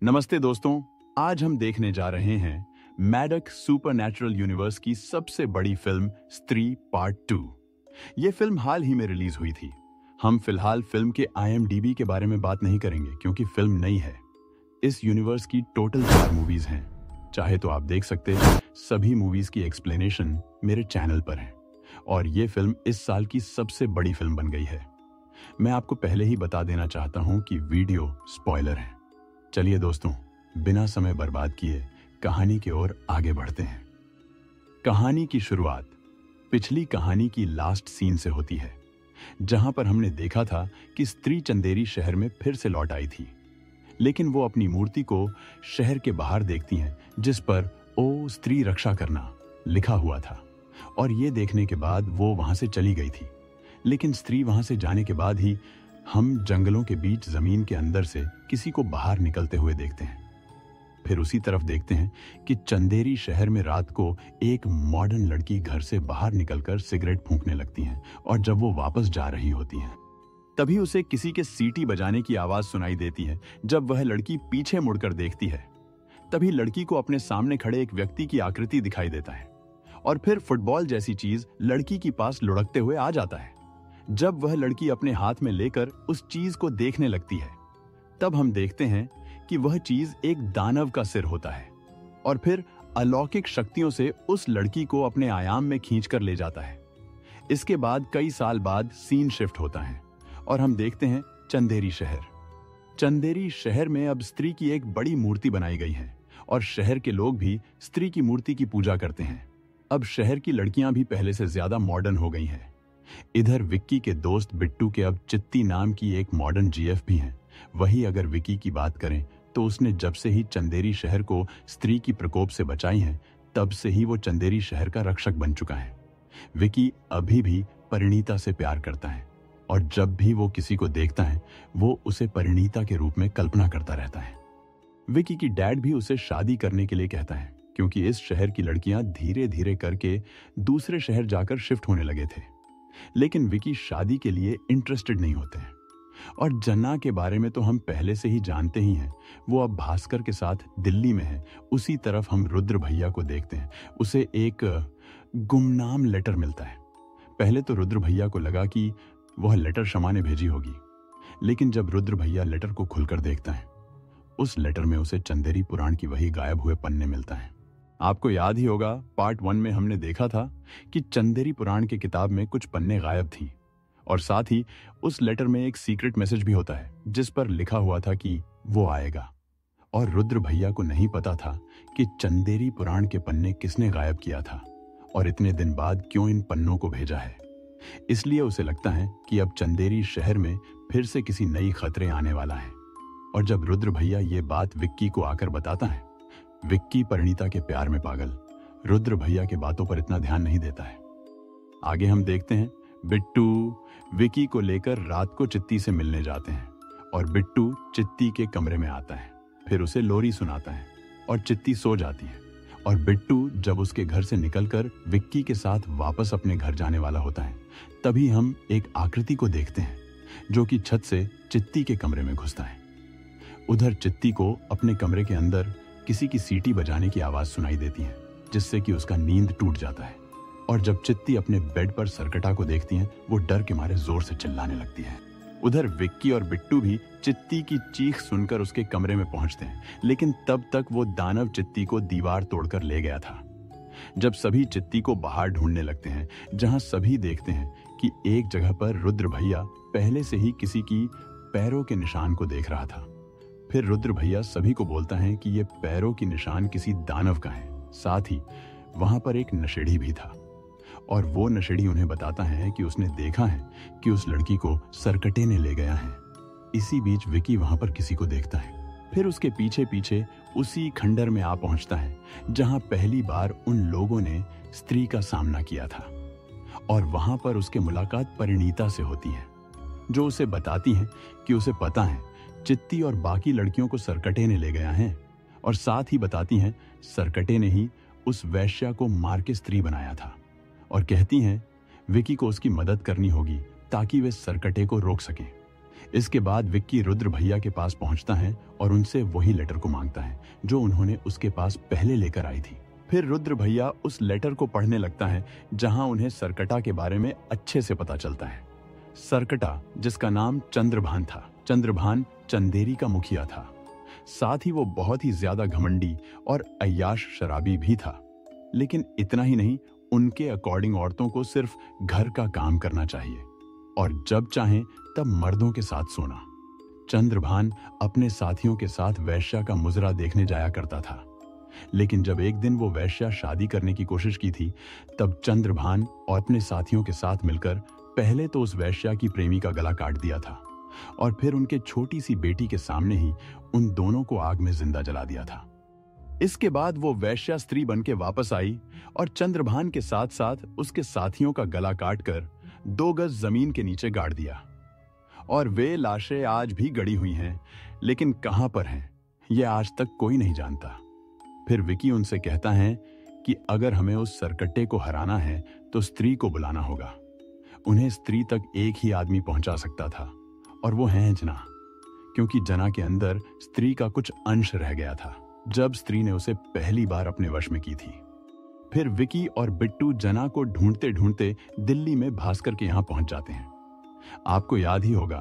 नमस्ते दोस्तों, आज हम देखने जा रहे हैं मैडक सुपरनैचुरल यूनिवर्स की सबसे बड़ी फिल्म स्त्री पार्ट 2। ये फिल्म हाल ही में रिलीज हुई थी। हम फिलहाल फिल्म के IMDb के बारे में बात नहीं करेंगे क्योंकि फिल्म नई है। इस यूनिवर्स की टोटल 4 मूवीज हैं। चाहे तो आप देख सकते हैं, सभी मूवीज की एक्सप्लेनेशन मेरे चैनल पर है और ये फिल्म इस साल की सबसे बड़ी फिल्म बन गई है। मैं आपको पहले ही बता देना चाहता हूं कि वीडियो स्पॉइलर है। चलिए दोस्तों, बिना समय बर्बाद किए कहानी की ओर आगे बढ़ते हैं। कहानी की शुरुआत पिछली कहानी की लास्ट सीन से होती है, जहां पर हमने देखा था कि स्त्री चंदेरी शहर में फिर से लौट आई थी, लेकिन वो अपनी मूर्ति को शहर के बाहर देखती हैं, जिस पर ओ स्त्री रक्षा करना लिखा हुआ था। और ये देखने के बाद वो वहां से चली गई थी। लेकिन स्त्री वहां से जाने के बाद ही हम जंगलों के बीच जमीन के अंदर से किसी को बाहर निकलते हुए देखते हैं। फिर उसी तरफ देखते हैं कि चंदेरी शहर में रात को एक मॉडर्न लड़की घर से बाहर निकलकर सिगरेट फूंकने लगती है और जब वो वापस जा रही होती है, तभी उसे किसी के सीटी बजाने की आवाज सुनाई देती है। जब वह लड़की पीछे मुड़कर देखती है, तभी लड़की को अपने सामने खड़े एक व्यक्ति की आकृति दिखाई देता है और फिर फुटबॉल जैसी चीज लड़की के पास लुढ़कते हुए आ जाता है। जब वह लड़की अपने हाथ में लेकर उस चीज को देखने लगती है, तब हम देखते हैं कि वह चीज एक दानव का सिर होता है और फिर अलौकिक शक्तियों से उस लड़की को अपने आयाम में खींचकर ले जाता है। इसके बाद कई साल बाद सीन शिफ्ट होता है और हम देखते हैं चंदेरी शहर। चंदेरी शहर में अब स्त्री की एक बड़ी मूर्ति बनाई गई है और शहर के लोग भी स्त्री की मूर्ति की पूजा करते हैं। अब शहर की लड़कियां भी पहले से ज्यादा मॉडर्न हो गई हैं। इधर विक्की के दोस्त बिट्टू के अब चित्ती नाम की एक मॉडर्न GF भी हैं। वही अगर विक्की की बात करें तो उसने जब से ही चंदेरी शहर को स्त्री की प्रकोप से बचाई है, तब से ही वो चंदेरी शहर का रक्षक बन चुका है। विक्की अभी भी परिणीता से प्यार करता है और जब भी वो किसी को देखता है, वो उसे परिणीता के रूप में कल्पना करता रहता है। विक्की की डैड भी उसे शादी करने के लिए कहता है क्योंकि इस शहर की लड़कियां धीरे धीरे करके दूसरे शहर जाकर शिफ्ट होने लगे थे। लेकिन विकी शादी के लिए इंटरेस्टेड नहीं होते हैं। और जन्ना के बारे में तो हम पहले से ही जानते ही हैं। वो अब भास्कर के साथ दिल्ली में है। उसी तरफ हम रुद्र भैया को देखते हैं। उसे एक गुमनाम लेटर मिलता है। पहले तो रुद्र भैया को लगा कि वह लेटर शमा ने भेजी होगी, लेकिन जब रुद्र भैया लेटर को खुलकर देखता है, उस लेटर में उसे चंदेरी पुराण की वही गायब हुए पन्ने मिलता है। आपको याद ही होगा, पार्ट 1 में हमने देखा था कि चंदेरी पुराण की किताब में कुछ पन्ने गायब थी और साथ ही उस लेटर में एक सीक्रेट मैसेज भी होता है जिस पर लिखा हुआ था कि वो आएगा। और रुद्र भैया को नहीं पता था कि चंदेरी पुराण के पन्ने किसने गायब किया था और इतने दिन बाद क्यों इन पन्नों को भेजा है। इसलिए उसे लगता है कि अब चंदेरी शहर में फिर से किसी नई खतरे आने वाला है। और जब रुद्र भैया ये बात विक्की को आकर बताता है, विक्की परिणीता के प्यार में पागल रुद्र भैया के बातों पर इतना ध्यान नहीं देता है। आगे हम देखते हैं बिट्टू विक्की को लेकर रात को चित्ती से मिलने जाते हैं और बिट्टू चित्ती के कमरे में आता है। फिर उसे लोरी सुनाता है और चित्ती सो जाती है। और बिट्टू जब उसके घर से निकलकर विक्की के साथ वापस अपने घर जाने वाला होता है, तभी हम एक आकृति को देखते हैं जो कि छत से चित्ती के कमरे में घुसता है। उधर चित्ती को अपने कमरे के अंदर किसी की सीटी बजाने की आवाज सुनाई देती है, जिससे कि उसका नींद टूट जाता है। और जब चित्ती अपने बेड पर सरकटा को देखती है, वो डर के मारे जोर से चिल्लाने लगती है। उधर विक्की और बिट्टू भी चित्ती की चीख सुनकर उसके कमरे में पहुंचते हैं, लेकिन तब तक वो दानव चित्ती को दीवार तोड़कर ले गया था। जब सभी चित्ती को बाहर ढूंढने लगते हैं, जहां सभी देखते हैं कि एक जगह पर रुद्र भैया पहले से ही किसी की पैरों के निशान को देख रहा था। फिर रुद्र भैया सभी को बोलता है कि ये पैरों की निशान किसी दानव का है। साथ ही वहां पर एक नशेड़ी भी था और वो नशेड़ी उन्हें बताता है कि उसने देखा है कि उस लड़की को सरकटे ने ले गया है। इसी बीच विकी वहां पर किसी को देखता है। फिर उसके पीछे पीछे उसी खंडर में आ पहुंचता है जहां पहली बार उन लोगों ने स्त्री का सामना किया था। और वहां पर उसकी मुलाकात परिणीता से होती है, जो उसे बताती है कि उसे पता है चित्ती और बाकी लड़कियों को सरकटे ने ले गया है। और साथ ही बताती हैं सरकटे ने ही उस वैश्या को मार के स्त्री बनाया था। और कहती हैं विकी को उसकी मदद करनी होगी ताकि वे सरकटे को रोक सकें। इसके बाद विक्की रुद्र भैया के पास पहुंचता है और उनसे वही लेटर को मांगता है जो उन्होंने उसके पास पहले लेकर आई थी। फिर रुद्र भैया उस लेटर को पढ़ने लगता है जहां उन्हें सरकटा के बारे में अच्छे से पता चलता है। सरकटा, जिसका नाम चंद्रभान था, चंद्रभान चंदेरी का मुखिया था। साथ ही वो बहुत ही ज्यादा घमंडी और अय्याश शराबी भी था। लेकिन इतना ही नहीं, उनके अकॉर्डिंग औरतों को सिर्फ घर का काम करना चाहिए और जब चाहें तब मर्दों के साथ सोना। चंद्रभान अपने साथियों के साथ वैश्या का मुजरा देखने जाया करता था। लेकिन जब एक दिन वो वैश्या शादी करने की कोशिश की थी, तब चंद्रभान और अपने साथियों के साथ मिलकर पहले तो उस वैश्या की प्रेमी का गला काट दिया था और फिर उनके छोटी सी बेटी के सामने ही उन दोनों को आग में जिंदा जला दिया था। इसके बाद वो वैश्या स्त्री बनके वापस आई और चंद्रभान के साथ साथ उसके साथियों का गला काटकर 2 गज जमीन के नीचे गाड़ दिया और वे लाशें आज भी गड़ी हुई हैं, लेकिन कहां पर हैं यह आज तक कोई नहीं जानता। फिर विकी उनसे कहता है कि अगर हमें उस सरकट्टे को हराना है तो स्त्री को बुलाना होगा। उन्हें स्त्री तक एक ही आदमी पहुंचा सकता था और वो है जना, क्योंकि जना के अंदर स्त्री का कुछ अंश रह गया था जब स्त्री ने उसे पहली बार अपने वश में की थी। फिर विकी और बिट्टू जना को ढूंढते ढूंढते दिल्ली में भास्कर के यहां पहुंच जाते हैं। आपको याद ही होगा,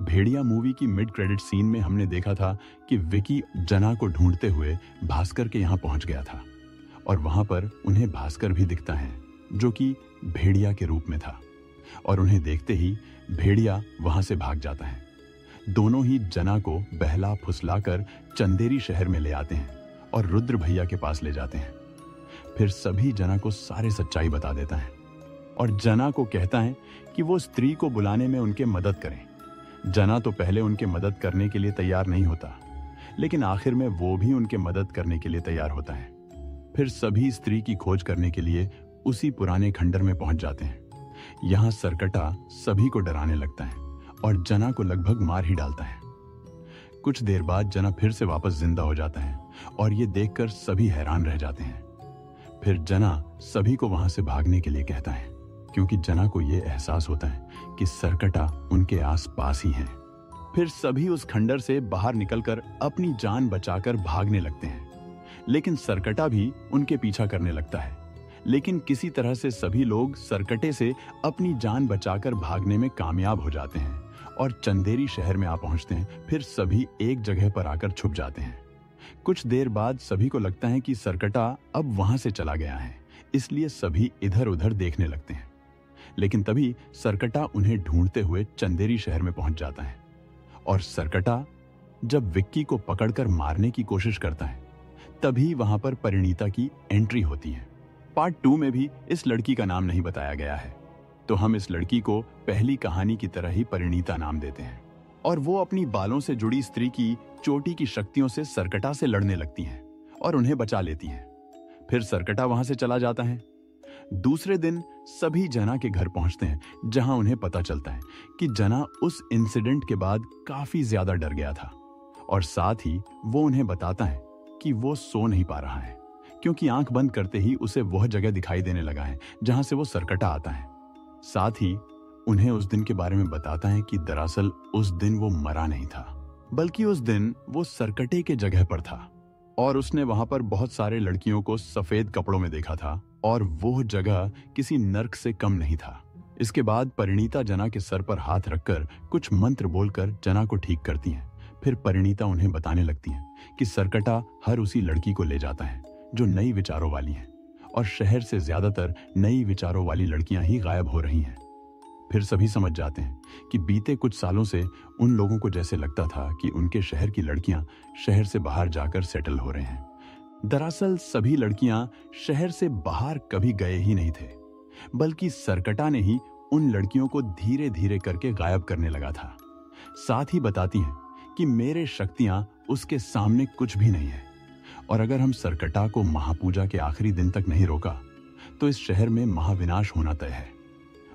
भेड़िया मूवी की मिड क्रेडिट सीन में हमने देखा था कि विकी जना को ढूंढते हुए भास्कर के यहां पहुंच गया था और वहां पर उन्हें भास्कर भी दिखता है जो कि भेड़िया के रूप में था और उन्हें देखते ही भेड़िया वहां से भाग जाता है। दोनों ही जना को बहला फुसलाकर चंदेरी शहर में ले आते हैं और रुद्र भैया के पास ले जाते हैं। फिर सभी जना को सारी सच्चाई बता देता है और जना को कहता है कि वो स्त्री को बुलाने में उनके मदद करें। जना तो पहले उनके मदद करने के लिए तैयार नहीं होता, लेकिन आखिर में वो भी उनके मदद करने के लिए तैयार होता है। फिर सभी स्त्री की खोज करने के लिए उसी पुराने खंडर में पहुंच जाते हैं। यहाँ सरकटा सभी को डराने लगता है और जना को लगभग मार ही डालता है। कुछ देर बाद जना फिर से वापस जिंदा हो जाता है और ये देखकर सभी हैरान रह जाते हैं। फिर जना सभी को वहां से भागने के लिए कहता है, क्योंकि जना को यह एहसास होता है कि सरकटा उनके आसपास ही है। फिर सभी उस खंडर से बाहर निकलकर अपनी जान बचाकर भागने लगते हैं, लेकिन सरकटा भी उनके पीछा करने लगता है। लेकिन किसी तरह से सभी लोग सरकटे से अपनी जान बचाकर भागने में कामयाब हो जाते हैं और चंदेरी शहर में आ पहुंचते हैं। फिर सभी एक जगह पर आकर छुप जाते हैं। कुछ देर बाद सभी को लगता है कि सरकटा अब वहां से चला गया है, इसलिए सभी इधर उधर देखने लगते हैं। लेकिन तभी सरकटा उन्हें ढूंढते हुए चंदेरी शहर में पहुंच जाता है और सरकटा जब विक्की को पकड़कर मारने की कोशिश करता है, तभी वहां पर परिणीता की एंट्री होती है। पार्ट 2 में भी इस लड़की का नाम नहीं बताया गया है, तो हम इस लड़की को पहली कहानी की तरह ही परिणीता नाम देते हैं और वो अपनी बालों से जुड़ी स्त्री की चोटी की शक्तियों से सरकटा से लड़ने लगती हैं और उन्हें बचा लेती हैं। फिर सरकटा वहां से चला जाता है। दूसरे दिन सभी जना के घर पहुंचते हैं, जहां उन्हें पता चलता है कि जना उस इंसिडेंट के बाद काफी ज्यादा डर गया था और साथ ही वो उन्हें बताता है कि वो सो नहीं पा रहा है, क्योंकि आंख बंद करते ही उसे वह जगह दिखाई देने लगा है जहां से वो सरकटा आता है। साथ ही उन्हें उस दिन के बारे में बताता है कि दरअसल उस दिन वो मरा नहीं था, बल्कि उस दिन वो सरकटे के जगह पर था और उसने वहां पर बहुत सारे लड़कियों को सफेद कपड़ों में देखा था और वो जगह किसी नर्क से कम नहीं था। इसके बाद परिणीता जना के सर पर हाथ रखकर कुछ मंत्र बोलकर जना को ठीक करती हैं। फिर परिणीता उन्हें बताने लगती है कि सरकटा हर उसी लड़की को ले जाता है जो नई विचारों वाली है और शहर से ज्यादातर नई विचारों वाली लड़कियां ही गायब हो रही हैं। फिर सभी समझ जाते हैं कि बीते कुछ सालों से उन लोगों को जैसे लगता था कि उनके शहर की लड़कियां शहर से बाहर जाकर सेटल हो रहे हैं। दरअसल सभी लड़कियां शहर से बाहर कभी गए ही नहीं थे, बल्कि सरकटा ने ही उन लड़कियों को धीरे धीरे करके गायब करने लगा था। साथ ही बताती हैं कि मेरे शक्तियां उसके सामने कुछ भी नहीं है और अगर हम सरकटा को महापूजा के आखिरी दिन तक नहीं रोका तो इस शहर में महाविनाश होना तय है।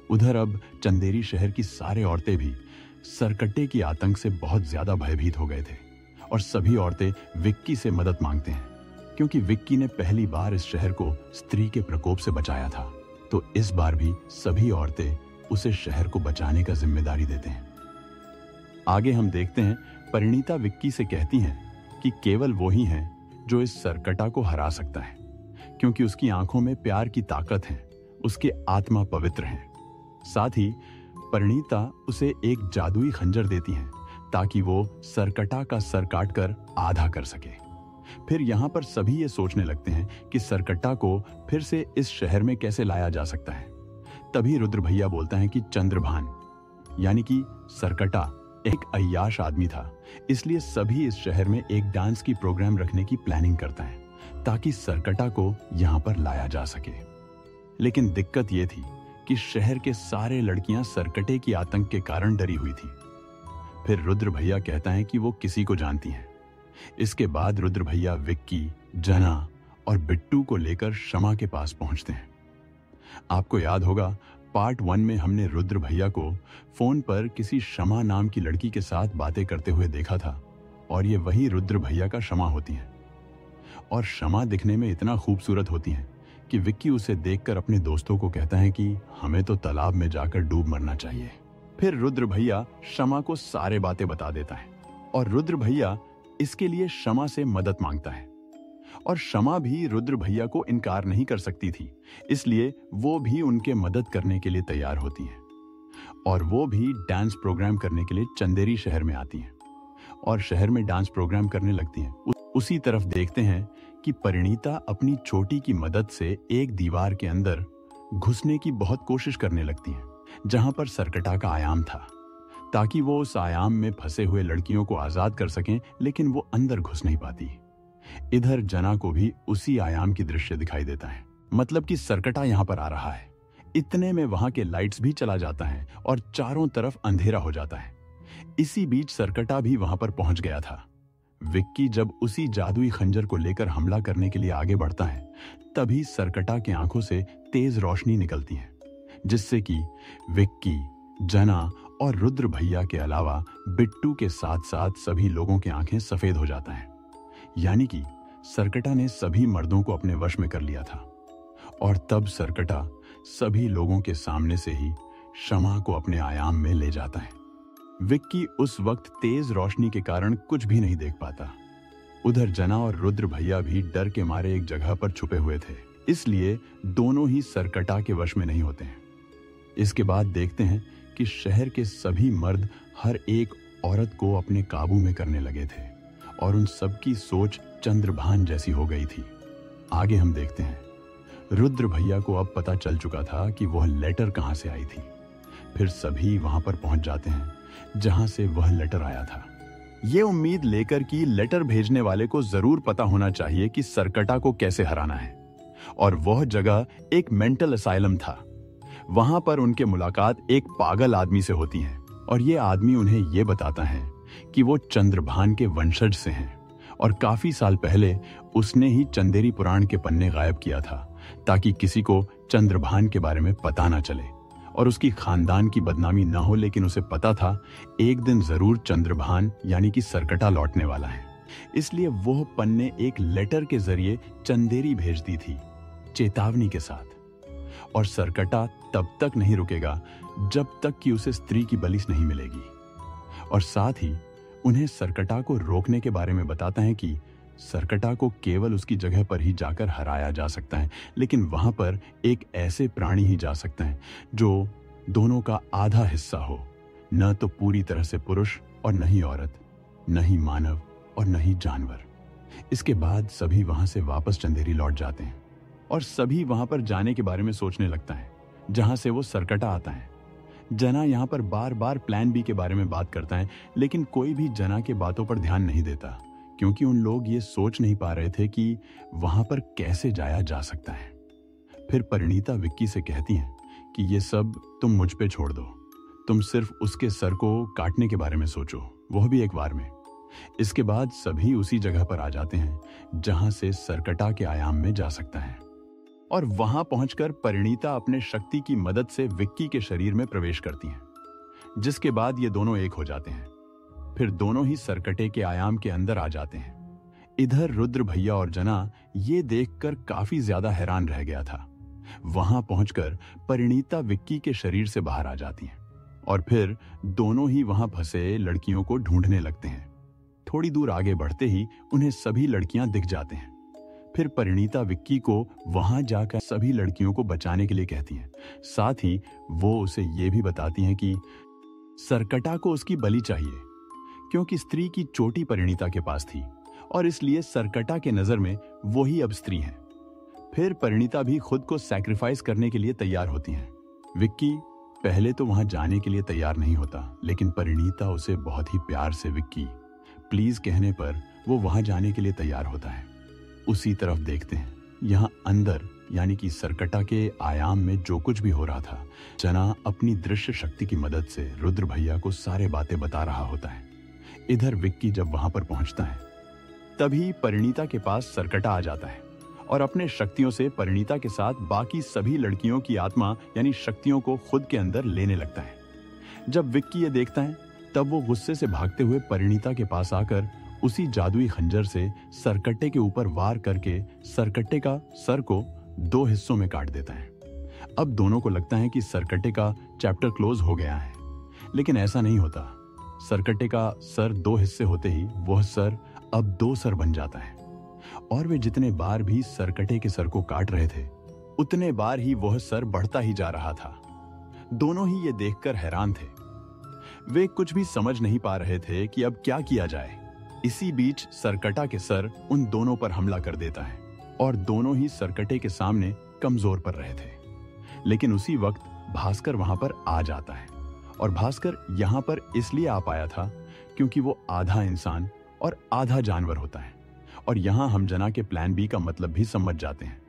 उधर अब चंदेरी शहर की सारे औरतें भी सरकटे की आतंक से बहुत ज्यादा भयभीत हो गए थे और सभी औरतें विक्की से मदद मांगते हैं, क्योंकि विक्की ने पहली बार इस शहर को स्त्री के प्रकोप से बचाया था। तो इस बार भी सभी औरतें उसे शहर को बचाने का जिम्मेदारी देते हैं। आगे हम देखते हैं परिणीता विक्की से कहती हैं कि केवल वो ही है जो इस सरकटा को हरा सकता है, क्योंकि उसकी आंखों में प्यार की ताकत है, उसकी आत्मा पवित्र है। साथ ही परिणीता उसे एक जादुई खंजर देती हैं ताकि वो सरकटा का सर काटकर आधा कर सके। फिर यहाँ पर सभी ये सोचने लगते हैं कि सरकटा को फिर से इस शहर में कैसे लाया जा सकता है। तभी रुद्र भैया बोलता है कि चंद्रभान यानी कि सरकटा एक अय्याश आदमी था, इसलिए सभी इस शहर में एक डांस की प्रोग्राम रखने की प्लानिंग करता है ताकि सरकटा को यहाँ पर लाया जा सके। लेकिन दिक्कत ये थी कि शहर के सारे लड़कियां सरकटे की आतंक के कारण डरी हुई थी। फिर रुद्र भैया कहता है कि वो किसी को जानती हैं। इसके बाद रुद्र भैया विक्की, जना और बिट्टू को लेकर शमा के पास पहुंचते हैं। आपको याद होगा पार्ट 1 में हमने रुद्र भैया को फोन पर किसी शमा नाम की लड़की के साथ बातें करते हुए देखा था, और ये वही रुद्र भैया का शमा होती हैं। और शमा दिखने में इतना खूबसूरत होती हैं कि विक्की उसे देखकर अपने दोस्तों को कहता है कि हमें तो तालाब में जाकर डूब मरना चाहिए। फिर रुद्र भैया शमा को सारे बातें बता देता है और रुद्र भैया इसके लिए शमा से मदद मांगता है, और शमा भी रुद्र भैया को इनकार नहीं कर सकती थी, इसलिए वो भी उनके मदद करने के लिए तैयार होती हैं। और वो भी डांस प्रोग्राम करने के लिए चंदेरी शहर में आती हैं और शहर में डांस प्रोग्राम करने लगती हैं। उसी तरफ देखते हैं कि परिणीता अपनी चोटी की मदद से एक दीवार के अंदर घुसने की बहुत कोशिश करने लगती हैं, जहां पर सरकटा का आयाम था, ताकि वो उस आयाम में फंसे हुए लड़कियों को आजाद कर सकें, लेकिन वो अंदर घुस नहीं पाती। इधर जना को भी उसी आयाम की दृश्य दिखाई देता है, मतलब कि सरकटा यहाँ पर आ रहा है। इतने में वहां के लाइट्स भी चला जाता है और चारों तरफ अंधेरा हो जाता है। इसी बीच सरकटा भी वहां पर पहुंच गया था। विक्की जब उसी जादुई खंजर को लेकर हमला करने के लिए आगे बढ़ता है, तभी सरकटा की आंखों से तेज रोशनी निकलती है, जिससे कि विक्की, जना और रुद्र भैया के अलावा बिट्टू के साथ साथ सभी लोगों की आंखें सफेद हो जाता है। यानी कि सरकटा ने सभी मर्दों को अपने वश में कर लिया था। और तब सरकटा सभी लोगों के सामने से ही शमा को अपने आयाम में ले जाता है। विक्की उस वक्त तेज रोशनी के कारण कुछ भी नहीं देख पाता। उधर जना और रुद्र भैया भी डर के मारे एक जगह पर छुपे हुए थे, इसलिए दोनों ही सरकटा के वश में नहीं होते हैं। इसके बाद देखते हैं कि शहर के सभी मर्द हर एक औरत को अपने काबू में करने लगे थे और उन सबकी सोच चंद्रभान जैसी हो गई थी। आगे हम देखते हैं रुद्र भैया को अब पता चल चुका था कि वह लेटर कहां से आई थी। फिर सभी वहां पर पहुंच जाते हैं जहां से वह लेटर आया था, ये उम्मीद लेकर कि लेटर भेजने वाले को जरूर पता होना चाहिए कि सरकटा को कैसे हराना है। और वह जगह एक मेंटल असाइलम था। वहां पर उनके मुलाकात एक पागल आदमी से होती है और ये आदमी उन्हें यह बताता है कि वो चंद्रभान के वंशज से हैं और काफी साल पहले उसने ही चंदेरी पुराण के पन्ने गायब किया था, ताकि किसी को चंद्रभान के बारे में पता ना चले और उसकी खानदान की बदनामी ना हो। लेकिन उसे पता था एक दिन जरूर चंद्रभान यानी कि सरकटा लौटने वाला है, इसलिए वह पन्ने एक लेटर के जरिए चंदेरी भेज दी थी, चेतावनी के साथ। और सरकटा तब तक नहीं रुकेगा जब तक कि उसे स्त्री की बलिस नहीं मिलेगी। और साथ ही उन्हें सरकटा को रोकने के बारे में बताता है कि सरकटा को केवल उसकी जगह पर ही जाकर हराया जा सकता है, लेकिन वहां पर एक ऐसे प्राणी ही जा सकते हैं जो दोनों का आधा हिस्सा हो, न तो पूरी तरह से पुरुष और न ही औरत, न ही मानव और न ही जानवर। इसके बाद सभी वहां से वापस चंदेरी लौट जाते हैं और सभी वहां पर जाने के बारे में सोचने लगता है जहां से वो सरकटा आता है। जना यहाँ पर बार बार प्लान बी के बारे में बात करता है, लेकिन कोई भी जना के बातों पर ध्यान नहीं देता, क्योंकि उन लोग ये सोच नहीं पा रहे थे कि वहां पर कैसे जाया जा सकता है। फिर परिणीता विक्की से कहती हैं कि ये सब तुम मुझ पे छोड़ दो, तुम सिर्फ उसके सर को काटने के बारे में सोचो, वह भी एक बार में। इसके बाद सभी उसी जगह पर आ जाते हैं जहां से सरकटा के आयाम में जा सकता है और वहां पहुंचकर परिणीता अपने शक्ति की मदद से विक्की के शरीर में प्रवेश करती हैं, जिसके बाद ये दोनों एक हो जाते हैं। फिर दोनों ही सरकटे के आयाम के अंदर आ जाते हैं। इधर रुद्र भैया और जना ये देखकर काफी ज्यादा हैरान रह गया था। वहां पहुंचकर परिणीता विक्की के शरीर से बाहर आ जाती हैं और फिर दोनों ही वहां फंसे लड़कियों को ढूंढने लगते हैं। थोड़ी दूर आगे बढ़ते ही उन्हें सभी लड़कियां दिख जाते हैं। फिर परिणीता विक्की को वहां जाकर सभी लड़कियों को बचाने के लिए कहती हैं। साथ ही वो उसे ये भी बताती हैं कि सरकटा को उसकी बलि चाहिए, क्योंकि स्त्री की चोटी परिणीता के पास थी और इसलिए सरकटा के नजर में वो ही अब स्त्री हैं। फिर परिणीता भी खुद को सैक्रिफाइस करने के लिए तैयार होती हैं। विक्की पहले तो वहां जाने के लिए तैयार नहीं होता, लेकिन परिणीता उसे बहुत ही प्यार से विक्की प्लीज कहने पर वो वहां जाने के लिए तैयार होता है। उसी तरफ देखते हैं, यहाँ अंदर यानी कि सरकटा के आयाम में जो कुछ भी हो रहा था, जना अपनी दृश्य शक्ति की मदद से रुद्र भैया को सारे बातें बता रहा होता है। इधर विक्की जब वहां पर पहुंचता है तभी परिणीता के पास सरकटा आ जाता है और अपने शक्तियों से परिणीता के साथ बाकी सभी लड़कियों की आत्मा यानी शक्तियों को खुद के अंदर लेने लगता है। जब विक्की ये देखता है तब वो गुस्से से भागते हुए परिणीता के पास आकर उसी जादुई खंजर से सरकट्टे के ऊपर वार करके सरकट्टे का सर को 2 हिस्सों में काट देता है। अब दोनों को लगता है कि सरकट्टे का चैप्टर क्लोज हो गया है, लेकिन ऐसा नहीं होता। सरकट्टे का सर 2 हिस्से होते ही वह सर अब 2 सर बन जाता है और वे जितने बार भी सरकट्टे के सर को काट रहे थे उतने बार ही वह सर बढ़ता ही जा रहा था। दोनों ही ये देखकर हैरान थे। वे कुछ भी समझ नहीं पा रहे थे कि अब क्या किया जाए। इसी बीच सरकटा के सर उन दोनों पर हमला कर देता है और दोनों ही सरकटे के सामने कमजोर पड़ रहे थे। लेकिन उसी वक्त भास्कर वहां पर आ जाता है और भास्कर यहां पर इसलिए आ पाया था क्योंकि वो आधा इंसान और आधा जानवर होता है और यहां हम जना के प्लान बी का मतलब भी समझ जाते हैं।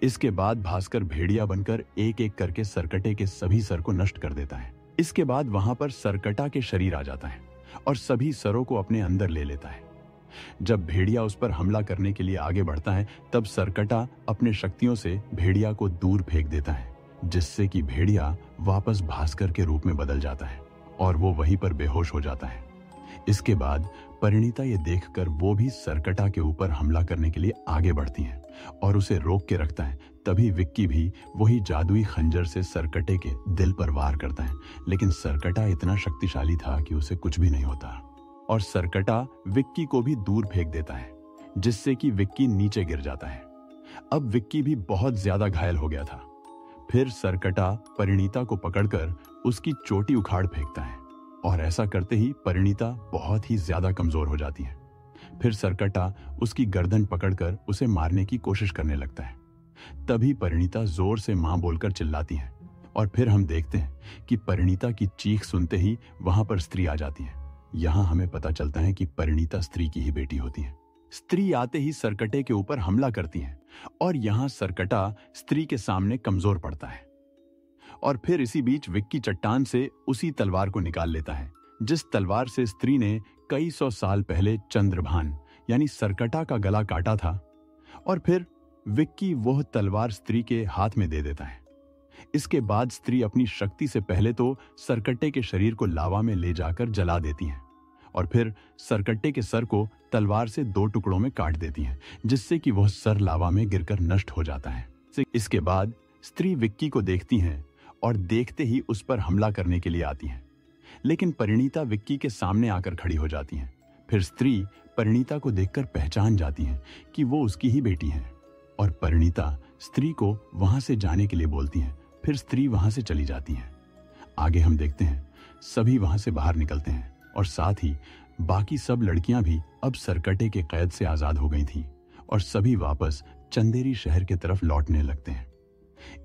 इसके बाद भास्कर भेड़िया बनकर एक एक करके सरकटे के सभी सर को नष्ट कर देता है। इसके बाद वहां पर सरकटा के शरीर आ जाता है और सभी सरों को अपने अंदर ले लेता है। जब भेड़िया उस पर हमला करने के लिए आगे बढ़ता है तब सरकटा अपने शक्तियों से भेड़िया को दूर फेंक देता है, जिससे कि भेड़िया वापस भास्कर के रूप में बदल जाता है और वो वहीं पर बेहोश हो जाता है। इसके बाद परिणीता ये देखकर वो भी सरकटा के ऊपर हमला करने के लिए आगे बढ़ती है और उसे रोक के रखता है। तभी विक्की भी वही जादुई खंजर से सरकटे के दिल पर वार करता है, लेकिन सरकटा इतना शक्तिशाली था कि उसे कुछ भी नहीं होता और सरकटा विक्की को भी दूर फेंक देता है, जिससे कि विक्की नीचे गिर जाता है। अब विक्की भी बहुत ज्यादा घायल हो गया था। फिर सरकटा परिणीता को पकड़कर उसकी चोटी उखाड़ फेंकता है और ऐसा करते ही परिणीता बहुत ही ज्यादा कमजोर हो जाती है। फिर सरकटा उसकी गर्दन पकड़कर उसे मारने की कोशिश करने लगता है। तभी परिणीता जोर से मां बोलकर चिल्लाती है और फिर हम देखते हैं कि परिणीता की चीख सुनते ही वहां पर स्त्री आ जाती है। यहां हमें पता चलता है कि परिणीता स्त्री की ही बेटी होती है। स्त्री आते ही सरकटे के ऊपर हमला करती है और यहां सरकटा स्त्री के सामने कमजोर पड़ता है और फिर इसी बीच विक्की चट्टान से उसी तलवार को निकाल लेता है जिस तलवार से स्त्री ने कई 100 साल पहले चंद्रभान यानी सरकटा का गला काटा था। और फिर विक्की वह तलवार स्त्री के हाथ में दे देता है। इसके बाद स्त्री अपनी शक्ति से पहले तो सरकट्टे के शरीर को लावा में ले जाकर जला देती हैं और फिर सरकट्टे के सर को तलवार से 2 टुकड़ों में काट देती हैं, जिससे कि वह सर लावा में गिरकर नष्ट हो जाता है। इसके बाद स्त्री विक्की को देखती हैं और देखते ही उस पर हमला करने के लिए आती हैं, लेकिन परिणीता विक्की के सामने आकर खड़ी हो जाती हैं। फिर स्त्री परिणीता को देखकर पहचान जाती हैं कि वो उसकी ही बेटी है और परिणीता स्त्री को वहां से जाने के लिए बोलती हैं। फिर स्त्री वहां से चली जाती है। आगे हम देखते हैं सभी वहां से बाहर निकलते हैं और साथ ही बाकी सब लड़कियां भी अब सरकटे के कैद से आजाद हो गई थी और सभी वापस चंदेरी शहर की तरफ लौटने लगते हैं।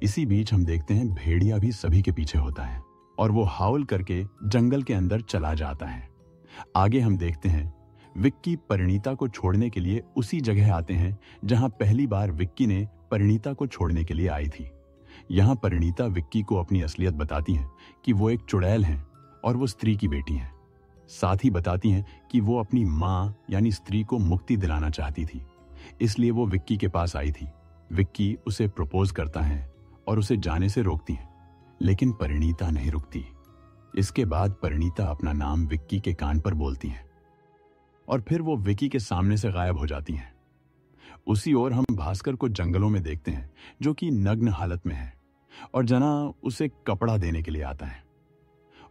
इसी बीच हम देखते हैं भेड़िया भी सभी के पीछे होता है और वो हाउल करके जंगल के अंदर चला जाता है। आगे हम देखते हैं विक्की परिणीता को छोड़ने के लिए उसी जगह आते हैं जहां पहली बार विक्की ने परिणीता को छोड़ने के लिए आई थी। यहां परिणीता विक्की को अपनी असलियत बताती हैं कि वो एक चुड़ैल हैं और वो स्त्री की बेटी हैं। साथ ही बताती हैं कि वो अपनी मां यानी स्त्री को मुक्ति दिलाना चाहती थी, इसलिए वो विक्की के पास आई थी। विक्की उसे प्रपोज करता है और उसे जाने से रोकती है, लेकिन परिणीता नहीं रुकती। इसके बाद परिणीता अपना नाम विक्की के कान पर बोलती है और फिर वो विक्की के सामने से गायब हो जाती हैं। उसी ओर हम भास्कर को जंगलों में देखते हैं जो कि नग्न हालत में है और जना उसे कपड़ा देने के लिए आता है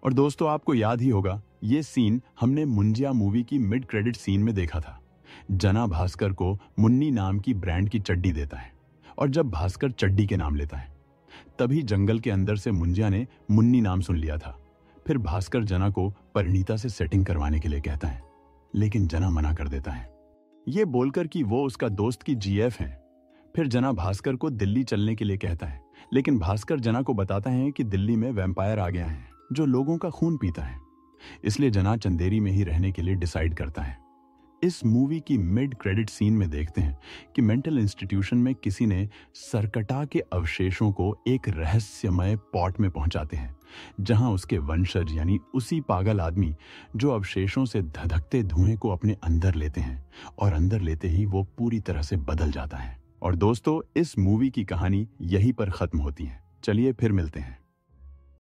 और दोस्तों आपको याद ही होगा, ये सीन हमने मुंजिया मूवी की मिड क्रेडिट सीन में देखा था। जना भास्कर को मुन्नी नाम की ब्रांड की चड्डी देता है और जब भास्कर चड्डी के नाम लेता है तभी जंगल के अंदर से मुंजिया ने मुन्नी नाम सुन लिया था। फिर भास्कर जना को परिणीता से सेटिंग करवाने के लिए कहता है, लेकिन जना मना कर देता है, ये बोलकर कि वो उसका दोस्त की जीएफ है। फिर जना भास्कर को दिल्ली चलने के लिए कहता है, लेकिन भास्कर जना को बताता है कि दिल्ली में वैम्पायर आ गया है जो लोगों का खून पीता है। इसलिए जना चंदेरी में ही रहने के लिए डिसाइड करता है। इस मूवी की मिड क्रेडिट सीन में देखते हैं कि मेंटल इंस्टीट्यूशन में किसी ने सरकटा के अवशेषों को एक रहस्यमय पॉट में पहुंचाते हैं, जहां उसके वंशज यानी उसी पागल आदमी जो अवशेषों से धधकते धुएं को अपने अंदर लेते हैं और अंदर लेते ही वो पूरी तरह से बदल जाता है। और दोस्तों इस मूवी की कहानी यहीं पर खत्म होती है। चलिए फिर मिलते हैं।